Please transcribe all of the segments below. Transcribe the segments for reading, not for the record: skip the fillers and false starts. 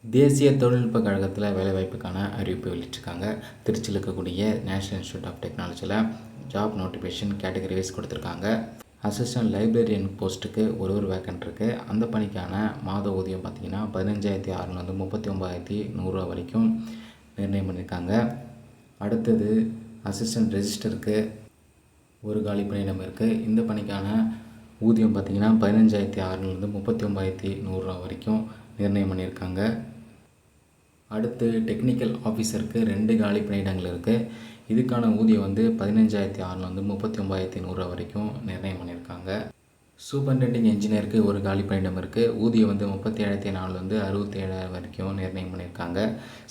தேசிய தொழில்நுட்ப கழகத்தில் வேலைவாய்ப்புக்கான அறிவிப்பு வெளியிட்டிருக்காங்க. திருச்சியில் இருக்கக்கூடிய நேஷனல் இன்ஸ்டியூட் ஆஃப் டெக்னாலஜியில் ஜாப் நோட்டிஃபிகேஷன் கேட்டகரி வைஸ் கொடுத்துருக்காங்க. அசிஸ்டன்ட் லைப்ரரியன் போஸ்ட்டுக்கு ஒரு வேக்கன்ட் இருக்குது. அந்த பணிக்கான மாத ஊதியம் பார்த்திங்கன்னா 15,600 39,100 வரைக்கும் நிர்ணயம் பண்ணியிருக்காங்க. அடுத்தது அசிஸ்டன்ட் ரெஜிஸ்டருக்கு ஒரு காலி பணியிடம் இருக்குது. இந்த பணிக்கான ஊதியம் பார்த்திங்கன்னா 15,600 39,100 வரைக்கும் நிர்ணயம் பண்ணியிருக்காங்க. அடுத்து டெக்னிக்கல் ஆஃபீஸருக்கு 2 காலி பணியிடங்கள் இருக்குது. இதுக்கான ஊதியம் 15,600 39,100 வரைக்கும் நிர்ணயம் பண்ணியிருக்காங்க. சூப்பரிண்டெண்டிங் இன்ஜினியருக்கு ஒரு காலி பணியிடம் இருக்குது. ஊதியம் 37,400 67,000 வரைக்கும் நிர்ணயம் பண்ணியிருக்காங்க.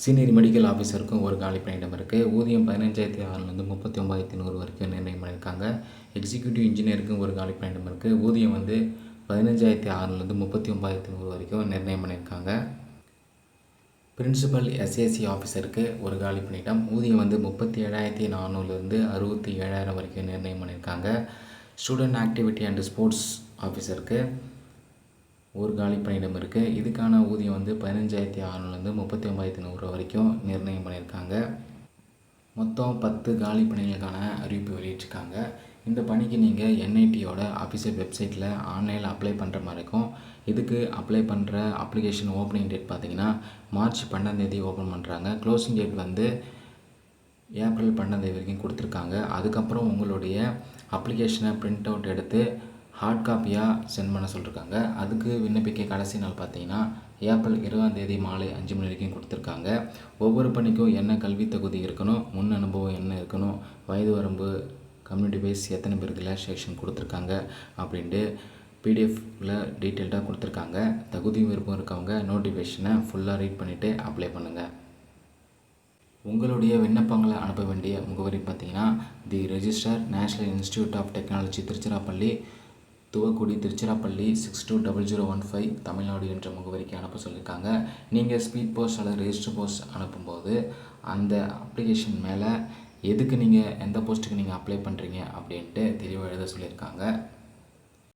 சீனியர் மெடிக்கல் ஆஃபீஸருக்கும் ஒரு காலி பணியிடம் இருக்குது. ஊதியம் 15,600 39,100 வரைக்கும் நிர்ணயம் பண்ணியிருக்காங்க. எக்ஸிக்யூட்டிவ் இன்ஜினியருக்கும் ஒரு காலி பணியிடம் இருக்குது. ஊதியம் 15,600 39,100 வரைக்கும் நிர்ணயம் பண்ணியிருக்காங்க. பிரின்சிபல் எஸ்ஏசி ஆஃபீஸருக்கு ஒரு காலி பணியிடம். ஊதியம் 37,400 67,000 வரைக்கும் நிர்ணயம் பண்ணியிருக்காங்க. ஸ்டூடெண்ட் ஆக்டிவிட்டி அண்ட் ஸ்போர்ட்ஸ் ஆஃபீஸருக்கு ஒரு காலி பணியிடம் இருக்குது. இதுக்கான ஊதியம் 15,600 39,100 வரைக்கும் நிர்ணயம் பண்ணியிருக்காங்க. மொத்தம் 10 காலி பணிகளுக்கான அறிவிப்பு வெளியிட்டிருக்காங்க. இந்த பணிக்கு நீங்கள் என்ஐடியோட அஃபிஷியல் வெப்சைட்டில் ஆன்லைனில் அப்ளை பண்ணுற மாதிரி இருக்கும். இதுக்கு அப்ளை பண்ணுற அப்ளிகேஷன் ஓப்பனிங் டேட் பார்த்திங்கன்னா மார்ச் 12 ஓப்பன் பண்ணுறாங்க. க்ளோசிங் டேட் ஏப்ரல் 12 வரைக்கும் கொடுத்துருக்காங்க. அதுக்கப்புறம் உங்களுடைய அப்ளிகேஷனை பிரிண்ட் அவுட் எடுத்து ஹார்ட் காப்பியாக சென்ட் பண்ண சொல்லியிருக்காங்க. அதுக்கு விண்ணப்பிக்க கடைசி நாள் பார்த்திங்கன்னா ஏப்ரல் 20 மாலை 5 மணி வரைக்கும் கொடுத்துருக்காங்க. ஒவ்வொரு பணிக்கும் என்ன கல்வி தகுதி இருக்கணும், முன் அனுபவம் என்ன இருக்கணும், வயது வரம்பு, கம்யூனிட்டி வைஸ் எத்தனை பேருக்கு ரிலாக்ஸேஷன் கொடுத்துருக்காங்க அப்படின்ட்டு பிடிஎஃப்பில் டீட்டெயில்டாக கொடுத்துருக்காங்க. தகுதி விருப்பம் இருக்கவங்க நோட்டிஃபிகேஷனை ஃபுல்லாக ரீட் பண்ணிவிட்டு அப்ளை பண்ணுங்கள். உங்களுடைய விண்ணப்பங்களை அனுப்ப வேண்டிய முகவரி பார்த்திங்கன்னா the register national institute of technology Tiruchirappalli, Thuvakudi Tiruchirappalli 620015 Tamil Nadu என்ற முகவரிக்கு அனுப்ப சொல்லியிருக்காங்க. நீங்கள் ஸ்பீட் போஸ்ட் அல்லது ரெஜிஸ்டர் போஸ்ட் அனுப்பும்போது அந்த அப்ளிகேஷன் மேலே எதுக்கு நீங்கள் எந்த போஸ்ட்டுக்கு நீங்கள் அப்ளை பண்ணுறீங்க அப்படின்ட்டு தெளிவாக எழுத சொல்லியிருக்காங்க.